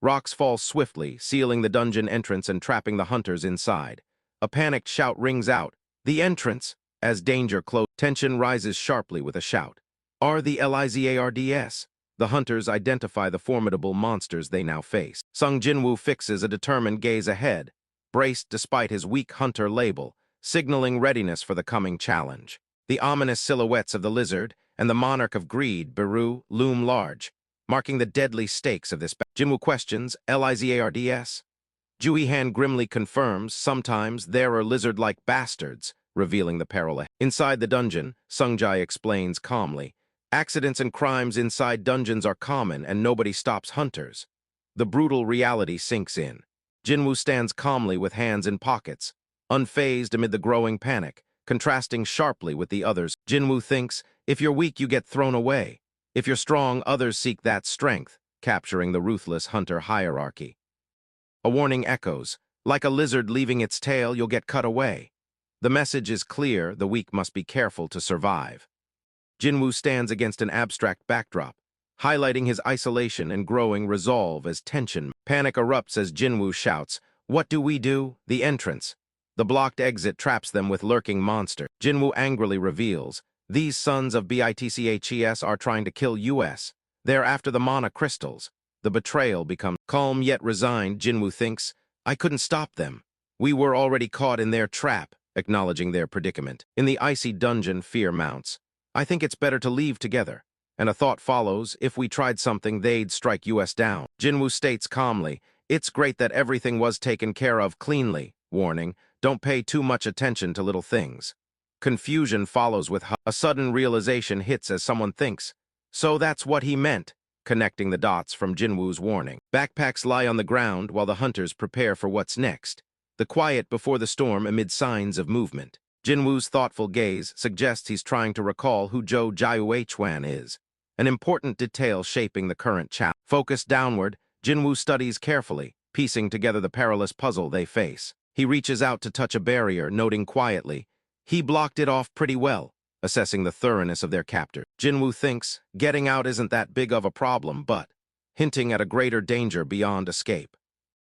Rocks fall swiftly, sealing the dungeon entrance and trapping the hunters inside. A panicked shout rings out, "The entrance!" As danger closes, tension rises sharply with a shout. Are the Lizards? The hunters identify the formidable monsters they now face. Sung Jinwoo fixes a determined gaze ahead, braced despite his weak hunter label, signaling readiness for the coming challenge. The ominous silhouettes of the lizard and the monarch of greed, Beru, loom large, marking the deadly stakes of this battle. Jinwoo questions, Lizards? Juihan grimly confirms, sometimes there are lizard-like bastards, revealing the peril ahead. Inside the dungeon, Sungjai explains calmly, accidents and crimes inside dungeons are common and nobody stops hunters. The brutal reality sinks in. Jinwoo stands calmly with hands in pockets, unfazed amid the growing panic, contrasting sharply with the others. Jinwoo thinks, if you're weak you get thrown away. If you're strong, others seek that strength, capturing the ruthless hunter hierarchy. A warning echoes, like a lizard leaving its tail, you'll get cut away. The message is clear, the weak must be careful to survive. Jinwoo stands against an abstract backdrop, highlighting his isolation and growing resolve as tension. Panic erupts as Jinwoo shouts, "What do we do?" The entrance. The blocked exit traps them with lurking monster. Jinwoo angrily reveals, these sons of Bitches are trying to kill us. They're after the mana crystals. The betrayal becomes calm yet resigned. Jinwoo thinks, I couldn't stop them. We were already caught in their trap, acknowledging their predicament. In the icy dungeon, fear mounts. I think it's better to leave together. And a thought follows, if we tried something, they'd strike us down. Jinwoo states calmly, it's great that everything was taken care of cleanly. Warning, don't pay too much attention to little things. Confusion follows with a sudden realization hits as someone thinks, so that's what he meant, connecting the dots from Jinwoo's warning. Backpacks lie on the ground while the hunters prepare for what's next. The quiet before the storm amid signs of movement. Jinwoo's thoughtful gaze suggests he's trying to recall who Zhou Jiuhuan is, an important detail shaping the current challenge. Focused downward, Jinwoo studies carefully, piecing together the perilous puzzle they face. He reaches out to touch a barrier, noting quietly, he blocked it off pretty well, assessing the thoroughness of their captor. Jinwoo thinks, getting out isn't that big of a problem, but hinting at a greater danger beyond escape.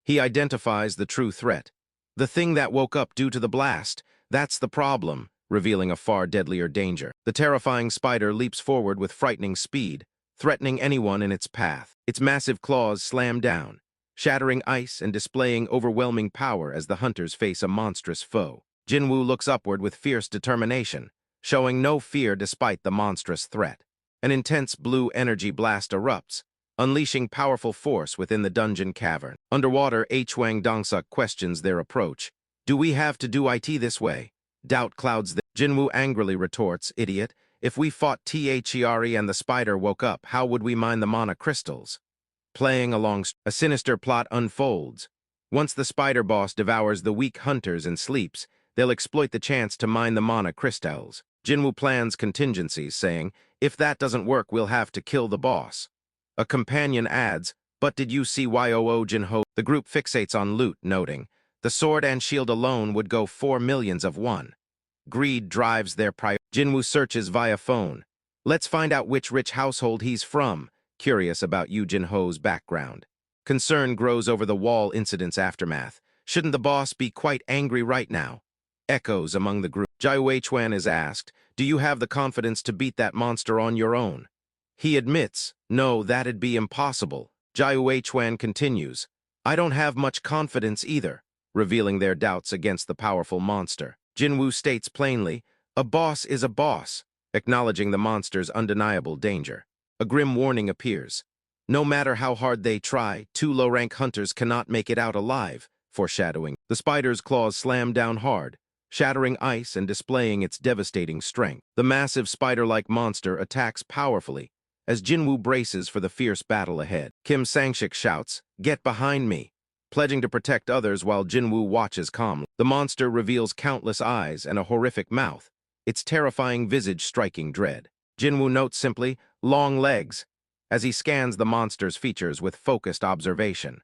He identifies the true threat. The thing that woke up due to the blast, that's the problem, revealing a far deadlier danger. The terrifying spider leaps forward with frightening speed, threatening anyone in its path. Its massive claws slam down, shattering ice and displaying overwhelming power as the hunters face a monstrous foe. Jinwoo looks upward with fierce determination, showing no fear despite the monstrous threat. An intense blue energy blast erupts, unleashing powerful force within the dungeon cavern. Underwater, Hwang Dongsuk questions their approach. Do we have to do it this way? Doubt clouds them. Jinwoo angrily retorts, idiot, if we fought Theri and the spider woke up, how would we mine the mana crystals? Playing along, a sinister plot unfolds. Once the spider boss devours the weak hunters and sleeps, they'll exploit the chance to mine the mana crystals. Jinwoo plans contingencies, saying, if that doesn't work, we'll have to kill the boss. A companion adds, but did you see Yoo Jinho? The group fixates on loot, noting, the sword and shield alone would go 4 millions of won. Greed drives their priority. Jinwoo searches via phone. Let's find out which rich household he's from, curious about Yoo Jinho's background. Concern grows over the wall incident's aftermath. Shouldn't the boss be quite angry right now? Echoes among the group. Jiuhuan is asked, do you have the confidence to beat that monster on your own? He admits, no, that'd be impossible. Jiuhuan continues, I don't have much confidence either, revealing their doubts against the powerful monster. Jinwoo states plainly, a boss is a boss, acknowledging the monster's undeniable danger. A grim warning appears. No matter how hard they try, 2 low-rank hunters cannot make it out alive, foreshadowing. The spider's claws slam down hard, shattering ice and displaying its devastating strength. The massive spider-like monster attacks powerfully, as Jinwoo braces for the fierce battle ahead. Kim Sangshik shouts, get behind me, pledging to protect others while Jinwoo watches calmly. The monster reveals countless eyes and a horrific mouth, its terrifying visage striking dread. Jinwoo notes simply, long legs, as he scans the monster's features with focused observation.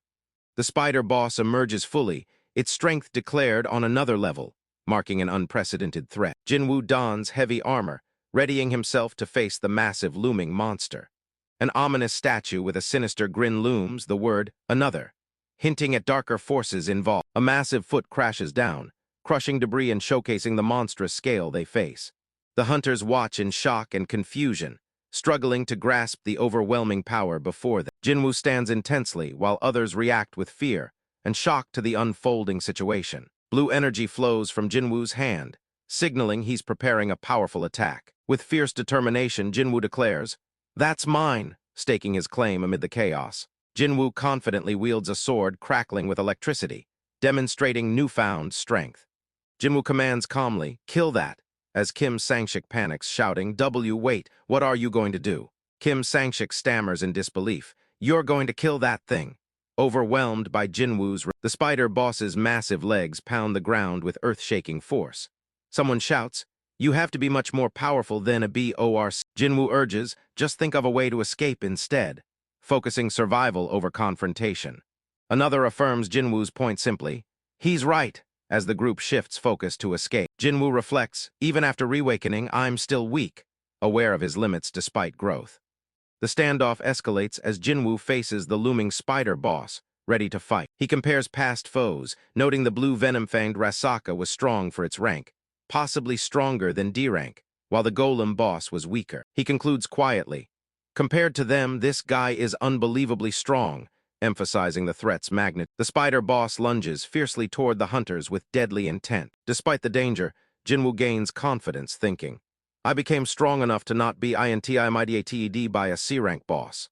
The spider boss emerges fully, its strength declared on another level, marking an unprecedented threat. Jinwoo dons heavy armor, readying himself to face the massive looming monster. An ominous statue with a sinister grin looms, the word, another, hinting at darker forces involved. A massive foot crashes down, crushing debris and showcasing the monstrous scale they face. The hunters watch in shock and confusion, struggling to grasp the overwhelming power before them. Jinwoo stands intensely while others react with fear and shock to the unfolding situation. Blue energy flows from Jinwoo's hand, signaling he's preparing a powerful attack. With fierce determination, Jinwoo declares, "That's mine," staking his claim amid the chaos. Jinwoo confidently wields a sword crackling with electricity, demonstrating newfound strength. Jinwoo commands calmly, "Kill that," as Kim Sangshik panics, shouting, wait, what are you going to do?" Kim Sangshik stammers in disbelief, "You're going to kill that thing." Overwhelmed by Jinwoo's, the spider boss's massive legs pound the ground with earth-shaking force. Someone shouts, "You have to be much more powerful than a BORC." Jinwoo urges, "Just think of a way to escape instead," focusing survival over confrontation. Another affirms Jinwoo's point simply, "He's right," as the group shifts focus to escape. Jinwoo reflects, "Even after reawakening, I'm still weak," aware of his limits despite growth. The standoff escalates as Jinwoo faces the looming spider boss, ready to fight. He compares past foes, noting the blue venom-fanged Rasaka was strong for its rank, possibly stronger than D rank, while the golem boss was weaker. He concludes quietly, "Compared to them, this guy is unbelievably strong," emphasizing the threat's magnitude. The spider boss lunges fiercely toward the hunters with deadly intent. Despite the danger, Jinwoo gains confidence, thinking, "I became strong enough to not be intimidated by a C-rank boss."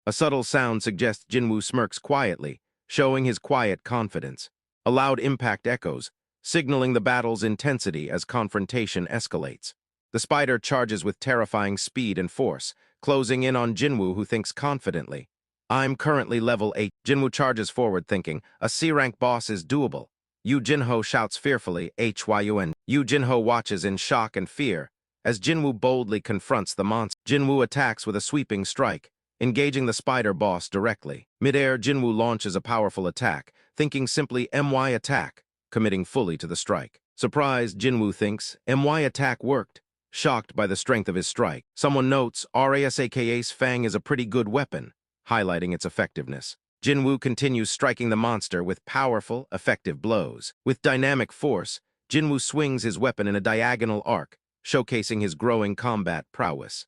A subtle sound suggests Jinwoo smirks quietly, showing his quiet confidence. A loud impact echoes, signaling the battle's intensity as confrontation escalates. The spider charges with terrifying speed and force, closing in on Jinwoo, who thinks confidently, "I'm currently level 8. Jinwoo charges forward thinking, "A C-rank boss is doable." Yu Jinho shouts fearfully, "Hyun." Yu Jinho watches in shock and fear as Jinwoo boldly confronts the monster. Jinwoo attacks with a sweeping strike, engaging the spider boss directly. Mid-air, Jinwoo launches a powerful attack, thinking simply "My attack," committing fully to the strike. Surprised, Jinwoo thinks, "My attack worked," shocked by the strength of his strike. Someone notes, "Rasaka's Fang is a pretty good weapon," highlighting its effectiveness. Jinwoo continues striking the monster with powerful, effective blows. With dynamic force, Jinwoo swings his weapon in a diagonal arc, showcasing his growing combat prowess.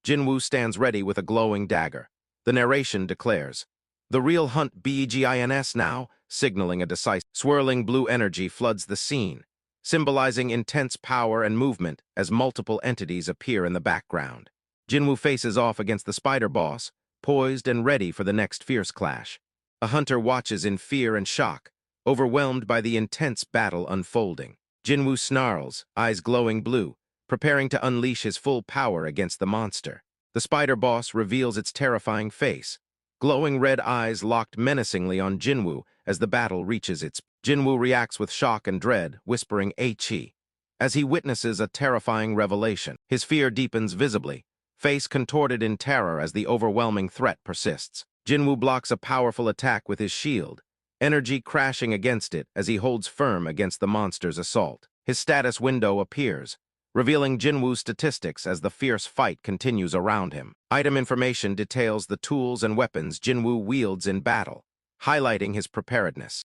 Jinwoo stands ready with a glowing dagger. The narration declares, "The real hunt begins now," signaling a decisive. Swirling blue energy floods the scene, symbolizing intense power and movement as multiple entities appear in the background. Jinwoo faces off against the spider boss, poised and ready for the next fierce clash. A hunter watches in fear and shock, overwhelmed by the intense battle unfolding. Jinwoo snarls, eyes glowing blue, preparing to unleash his full power against the monster. The spider boss reveals its terrifying face, glowing red eyes locked menacingly on Jinwoo as the battle reaches its. Jinwoo reacts with shock and dread, whispering "Chi," as he witnesses a terrifying revelation. His fear deepens visibly, face contorted in terror as the overwhelming threat persists. Jinwoo blocks a powerful attack with his shield, energy crashing against it as he holds firm against the monster's assault. His status window appears, revealing Jinwoo's statistics as the fierce fight continues around him. Item information details the tools and weapons Jinwoo wields in battle, highlighting his preparedness.